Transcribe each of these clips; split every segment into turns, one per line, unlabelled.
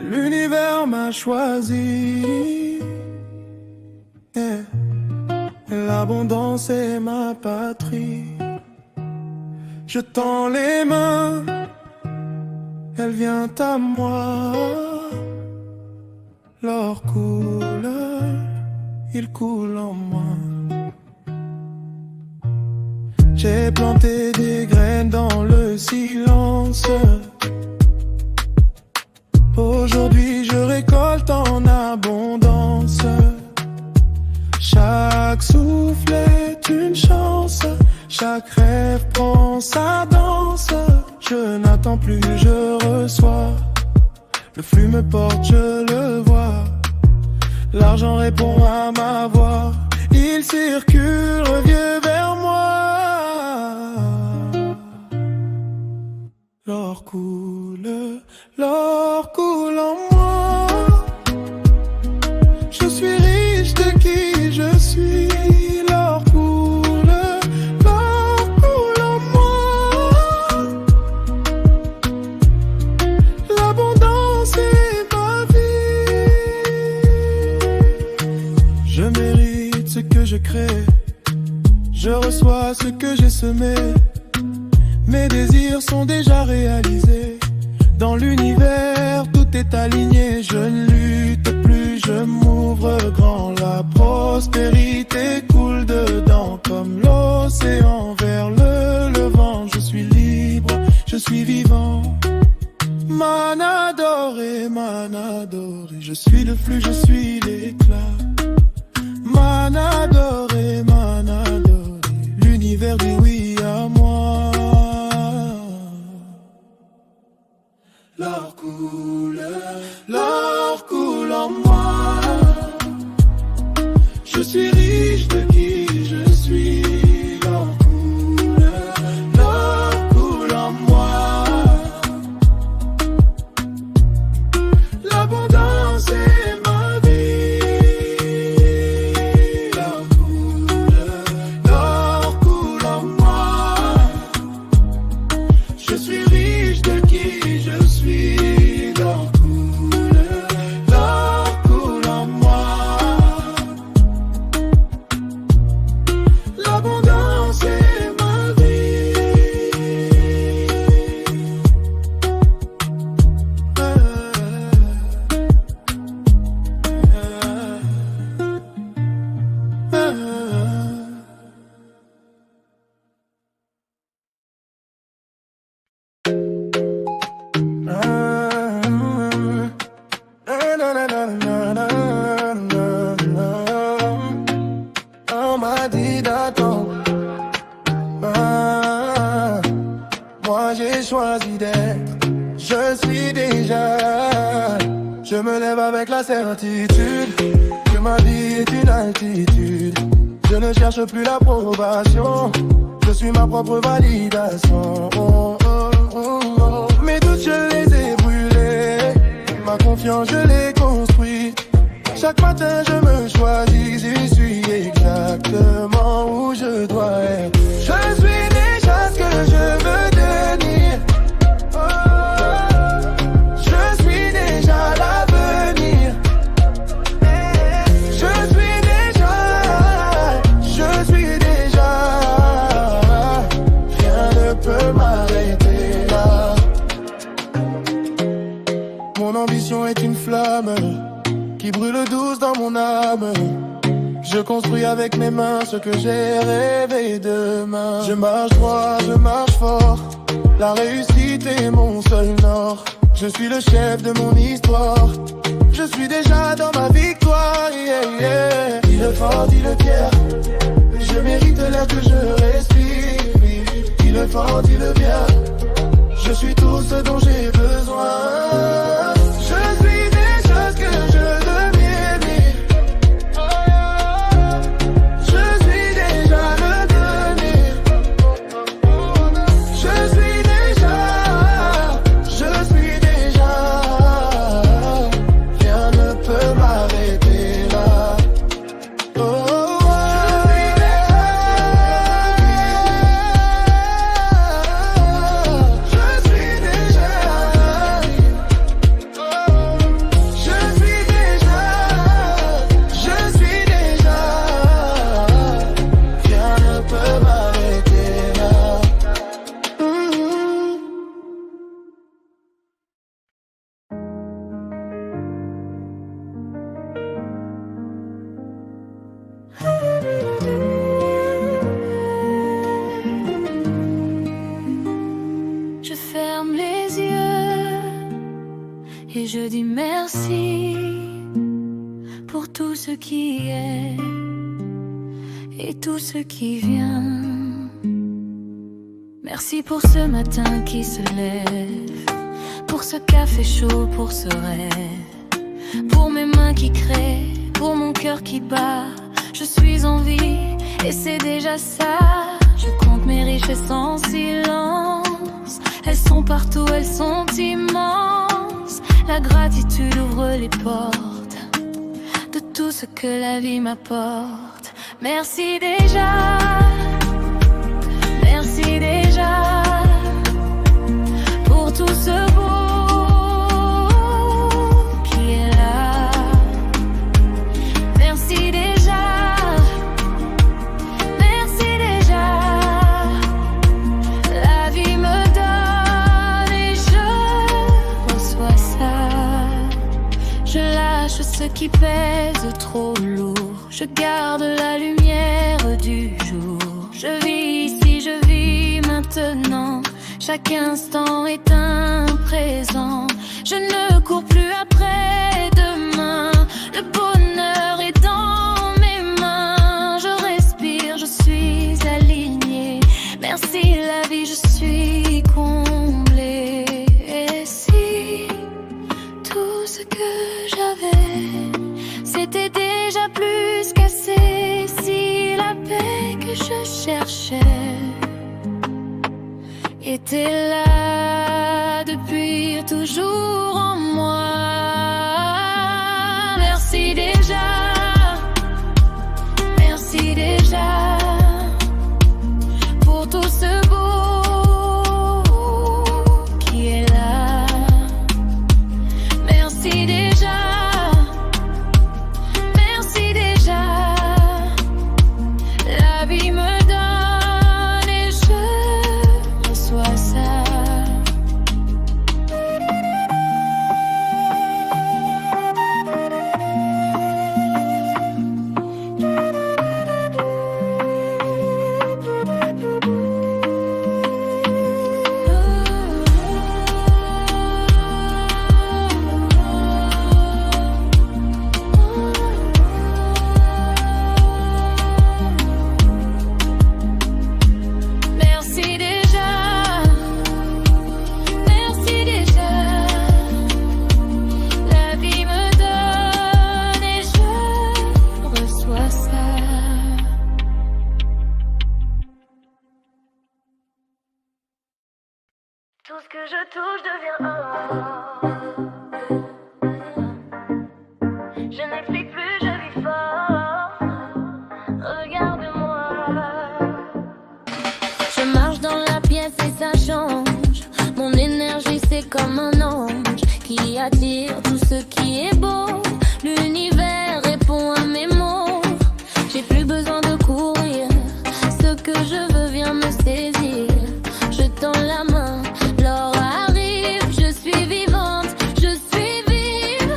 L'univers m'a choisi, yeah. L'abondance est ma patrie. Je tends les mains, elle vient à moi. L'or coule, il coule en moi. J'ai planté des graines dans le silence. Aujourd'hui je récolte en abondance. Chaque souffle est une chance. Chaque rêve prend sa danse. Je n'attends plus, je reçois. Le flux me porte, je le vois. L'argent répond à ma voix. Il circule, revient vers moi. L'or coule en moi. Je suis riche de qui je suis. L'or coule en moi. L'abondance est ma vie. Je mérite ce que je crée. Je reçois ce que j'ai semé. Mes désirs sont déjà réalisés. Dans l'univers, tout est aligné. Je ne lutte plus, je m'ouvre grand. La prospérité coule dedans comme l'océan vers le levant. Je suis libre, je suis vivant. Manadoré, manadoré. Je suis le flux, je suis l'éclat. Manadoré, manadoré. L'univers dit oui à moi. L'or coule en moi. Je suis riche de qui je suis. L'or coule en moi. L'abondance est ma vie. L'or coule en moi. Je suis riche de qui je suis. L'or coule en moi. L'abondance est ma vie. On m'a dit d'attendre. Moi j'ai choisi d'être. Je suis déjà. Je me lève avec la certitude que ma vie est une altitude. Je ne cherche plus l'approbation. Je suis ma propre validation. Mes doutes je les ai brûlés. Ma confiance je l'ai construite. Chaque matin je me choisis. Je suis exactement où je dois être. Je suis déjà ce que je veux devenir. Je suis déjà l'avenir. Je suis déjà. Rien ne peut m'arrêter là. Mon ambition est une flamme qui brûle douce dans mon âme. Je construis avec mes mains ce que j'ai rêvé demain. Je marche droit, je marche fort. La réussite est mon seul nord. Je suis le chef de mon histoire. Je suis déjà dans ma victoire, yeah, yeah. Dis le fort, dis le fier. Je mérite l'air que je respire. Dis le fort, dis le bien. Je suis tout ce dont j'ai besoin. Je suis déjà ce que je deviens. Je suis déjà le devenir. Je suis déjà. Rien ne peut m'arrêter là.
merci pour tout ce qui est et tout ce qui vient. Merci pour ce matin qui se lève, pour ce café chaud, pour ce rêve, pour mes mains qui créent, pour mon cœur qui bat. Je suis en vie et c'est déjà ça. Je compte mes richesses en silence. Elles sont partout, elles sont immenses. La gratitude ouvre les portes de tout ce que la vie m'apporte. Merci déjà, merci déjà pour tout ce beau qui est là. Merci déjà, merci déjà. La vie me donne et je reçois ça. Je lâche ce qui pèse trop lourd. Je garde la lumière du jour. Je vis ici, je vis maintenant. Chaque instant est un présent. Je ne cours plus après demain. Le bonheur est dans mes mains. Je respire, je suis alignée. Merci la vie, je suis comblée. Et si tout ce que j'avais, c'était déjà plus qu'assez. Si la paix que je cherchais était là depuis toujours en moi. Merci déjà, merci déjà pour tout ce beau qui est là. Merci déjà, merci déjà. La vie me donne et je reçois ça. Merci déjà, merci déjà. La vie me donne et je reçois ça. Tout ce que je touche devient or. Je n'explique plus, je vis fort. Regarde-moi. Je marche dans la pièce et ça change. Mon énergie c'est comme un ange qui attire tout ce qui est beau. L'univers répond à mes mots. J'ai plus besoin de courir. Ce que je veux vient me saisir. Je tends la main, l'or arrive. Je suis vivante, je suis vive.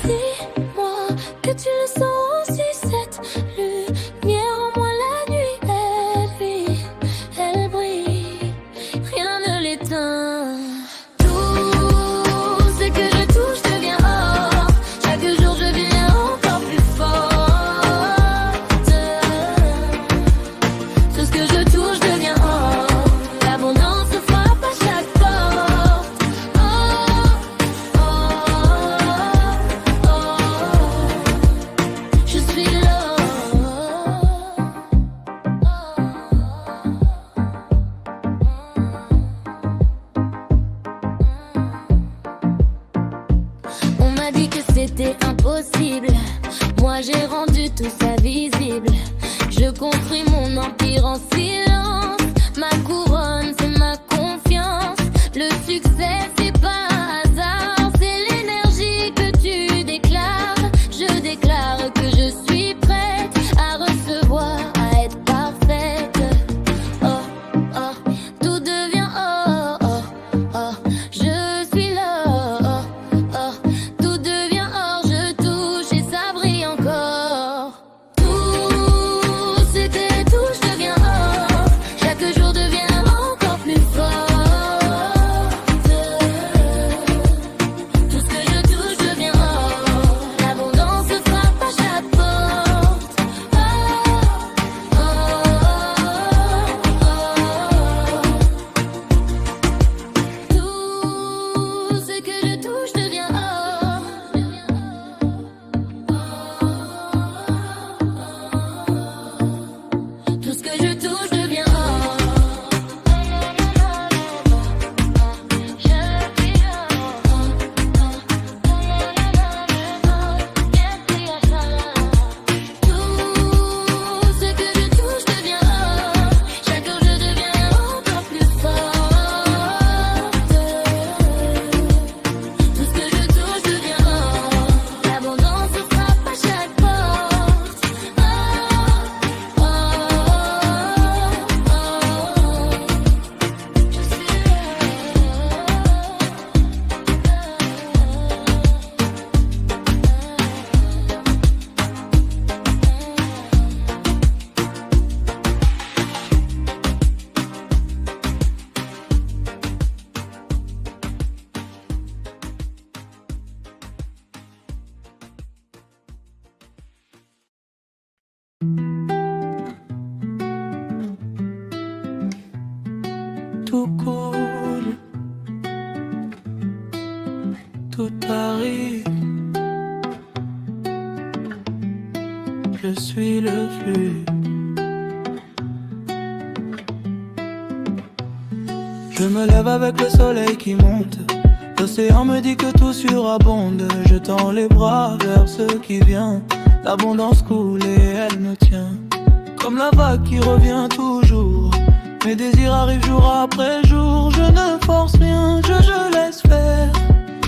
Dis-moi que tu le sens aussi, cette lumière en moi. La nuit, elle vit, elle brille, rien ne l'éteint. Tout ce que je touche devient or. Chaque jour je viens encore plus forte. Tout ce que je touche devient or. L'abondance frappe à chaque porte. Oh, oh, oh. Je suis là. On m'a dit que c'était impossible. Moi j'ai rendu tout ça visible. Je construis mon empire en silence. Ma couronne c'est ma confiance. Le succès c'est pas un hasard. C'est l'énergie que tu déclares. Je déclare que je suis prête à recevoir, à être parfaite. Oh, oh, tout devient oh, oh, oh. Je suis là. Oh, oh, tout devient or. Je touche et
tout coule, tout arrive. Je suis le flux. Je me lève avec le soleil qui monte. L'océan me dit que tout surabonde. Je tends les bras vers ce qui vient. L'abondance coule et elle me tient. Comme la vague qui revient toujours. Mes désirs arrivent jour après jour. Je ne force rien, je laisse faire.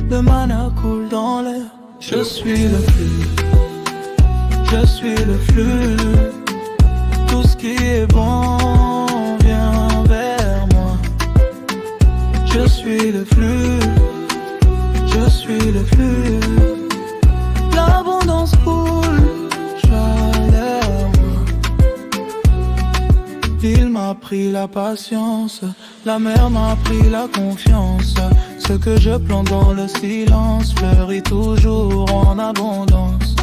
Le mana coule dans l'air. Je suis le flux. Je suis le flux. Tout ce qui est bon vient vers moi. Je suis le flux. Je suis le flux. L'abondance coule, chaleur. Il m'a pris la patience, la mer m'a pris la confiance. Ce que je plante dans le silence fleurit toujours en abondance.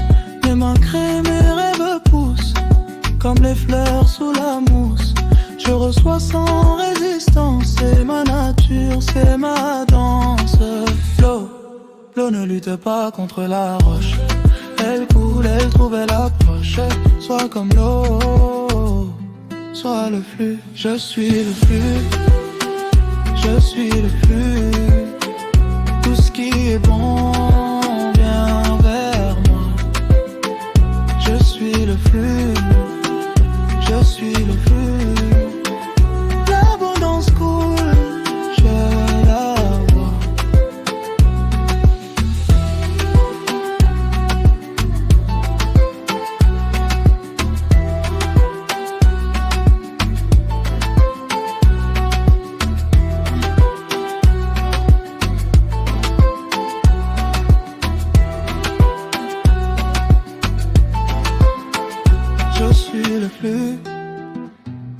Mes mains créent, mes rêves poussent, comme les fleurs sous la mousse. Je reçois sans résistance, c'est ma nature, c'est ma danse. L'eau ne lutte pas contre la roche. Elle coule, elle trouve, elle approche. Sois comme l'eau, sois le flux. Je suis le flux. Je suis le flux. Tout ce qui est bon vient vers moi. Je suis le flux. Je suis le flux. L'abondance coule, je la vois.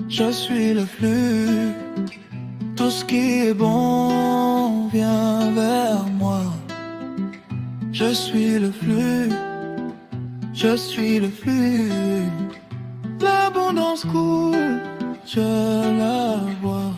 Je suis le flux. Tout ce qui est bon vient vers moi. Je suis le flux. Je suis le flux. L'abondance coule, je la vois.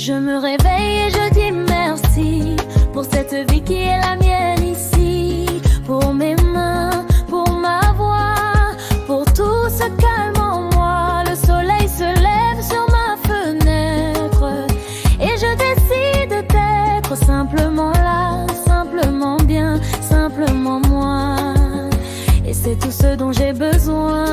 Je me réveille et je dis merci pour cette vie qui est la mienne ici, pour mes mains, pour ma voix, pour tout ce calme en moi. Le soleil se lève sur ma fenêtre et je décide d'être simplement là, simplement bien, simplement moi. Et c'est tout ce dont j'ai besoin.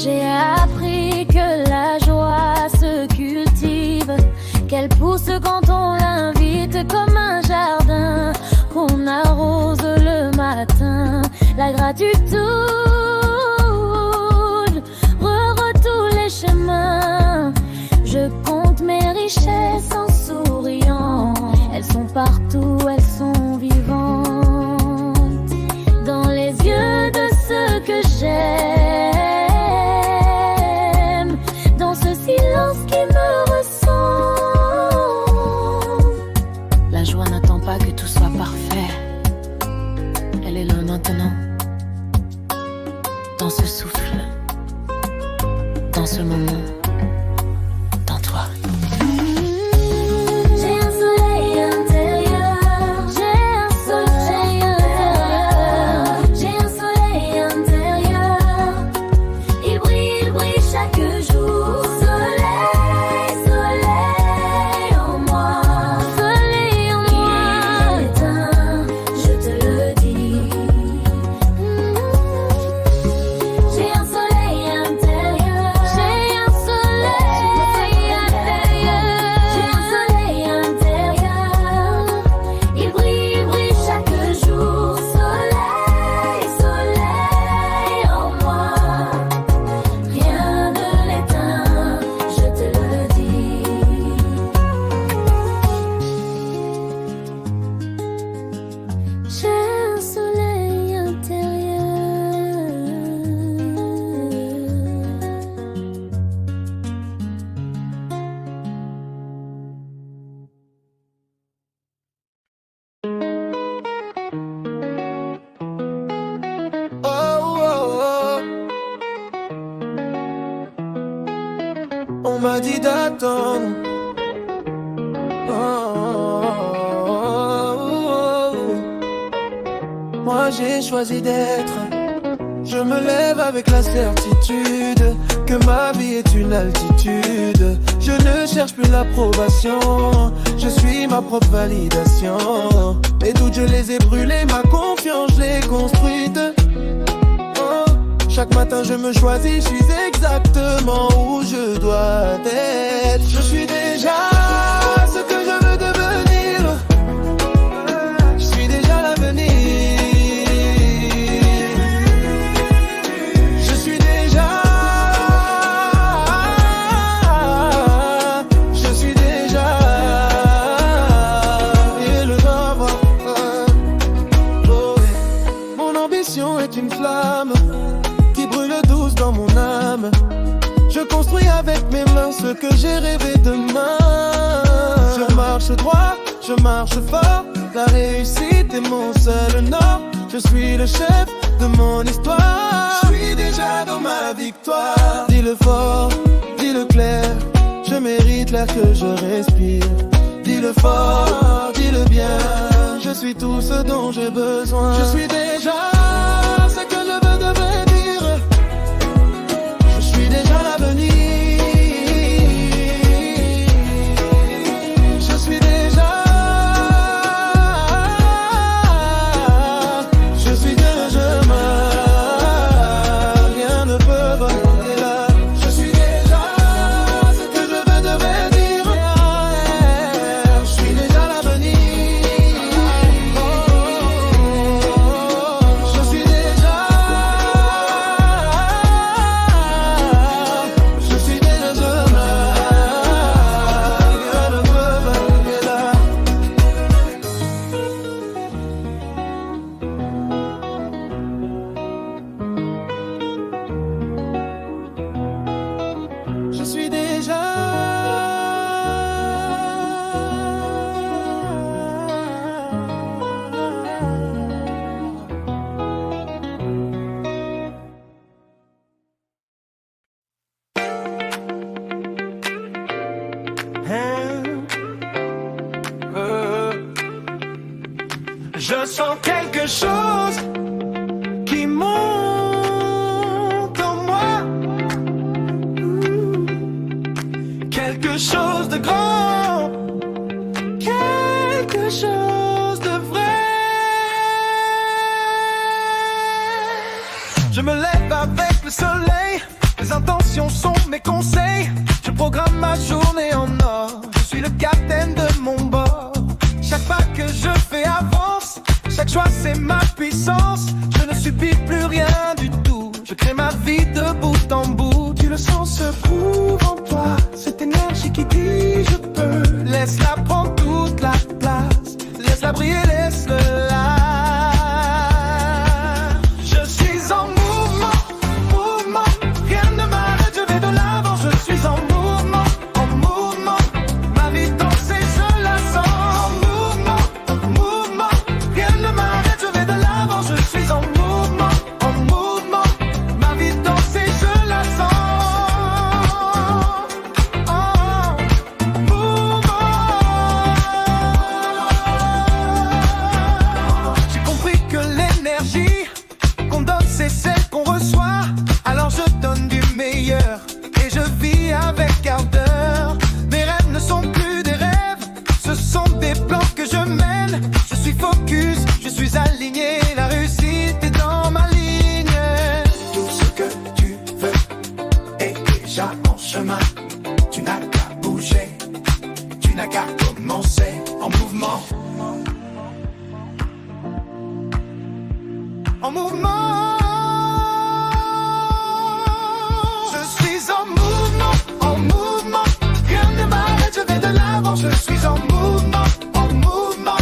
J'ai appris que la joie se cultive, qu'elle pousse quand on l'invite, comme un jardin qu'on arrose le matin. La gratitude revoit tous les chemins. Je compte mes richesses en souriant. Elles sont partout, elles sont vivantes. Dans les yeux de ceux que j'aime, silence qui me ressemble. La joie n'attend pas que tout soit parfait. Elle est là maintenant, dans ce souffle, dans ce moment, dans toi.
On m'a dit d'attendre. Moi j'ai choisi d'être. Je me lève avec la certitude que ma vie est une altitude. Je ne cherche plus l'approbation, je suis ma propre validation. Mes doutes je les ai brûlés, ma confiance je l'ai construite. Chaque matin je me choisis, je suis exactement où je dois être. Je suis déjà ce que je veux devenir. Je suis déjà l'avenir. Je suis déjà et le savoir. Mon ambition est une flamme qui brûle douce dans mon âme. Je construis avec mes mains ce que j'ai rêvé demain. Je marche droit, je marche fort. La réussite est mon seul nord. Je suis le chef de mon histoire. Je suis déjà dans ma victoire. Dis-le fort, dis-le clair. Je mérite l'air que je respire. Dis-le fort, dis-le bien. Je suis tout ce dont j'ai besoin. Je suis déjà ce que je veux devenir. Je suis déjà l'avenir. Je suis déjà chemin. Rien ne peut bloquer là. Je suis déjà ce que je veux devenir. Je suis déjà l'avenir. Je suis déjà chemin. Rien ne peut bloquer là. Je suis déjà je sens quelque chose qui monte en moi. Quelque chose de grand, quelque chose de vrai. Je me lève avec le soleil, mes intentions sont mes conseils. Je programme ma journée en or, je suis le capitaine de mon bord. Chaque pas que je fais avance, chaque choix c'est ma puissance. Je ne subis plus rien du tout, je crée ma vie de bout en bout. Tu le sens se trouve en toi, cette énergie qui dit je peux. Laisse-la prendre toute la place, laisse-la briller, laisse-le là. Je suis en mouvement, mouvement, rien ne m'arrête, je vais de l'avant. Je suis en mouvement, ma vie danser, je la sens. En mouvement, rien ne m'arrête, je vais de l'avant. Je suis en mouvement, ma vie danser, je la sens.
en mouvement. Je suis en mouvement, en mouvement. Rien ne m'arrête, je vais de l'avant. Je suis en mouvement, en mouvement.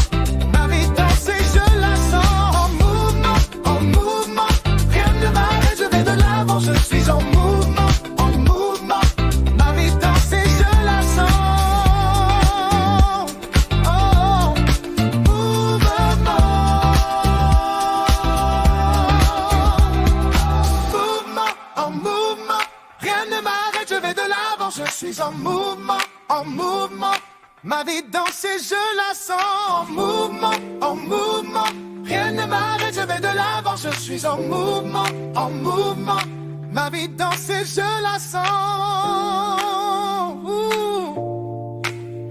Ma vie danse et je la sens. En mouvement, en mouvement. Rien ne m'arrête, je vais de l'avant. Je suis en mouvement, en mouvement. Ma vie danse et je la sens. Oh, mouvement. Mouvement, en mouvement. Rien ne m'arrête, je vais de l'avant. Je suis en mouvement, en mouvement. Ma vie danse et je la sens. En mouvement, en mouvement. Rien ne m'arrête, je vais de l'avant. Je suis en mouvement, en mouvement. Ma vie danse et je la sens.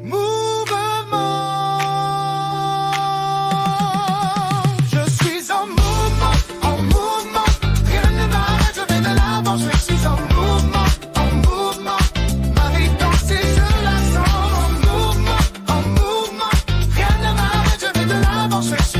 Mouvement. Je suis en mouvement, en mouvement. Rien ne m'arrête, je vais de l'avant. Je suis en mouvement, en mouvement. Ma vie danse et je la sens. En mouvement, en mouvement. Rien ne m'arrête, je vais de l'avant. Je suis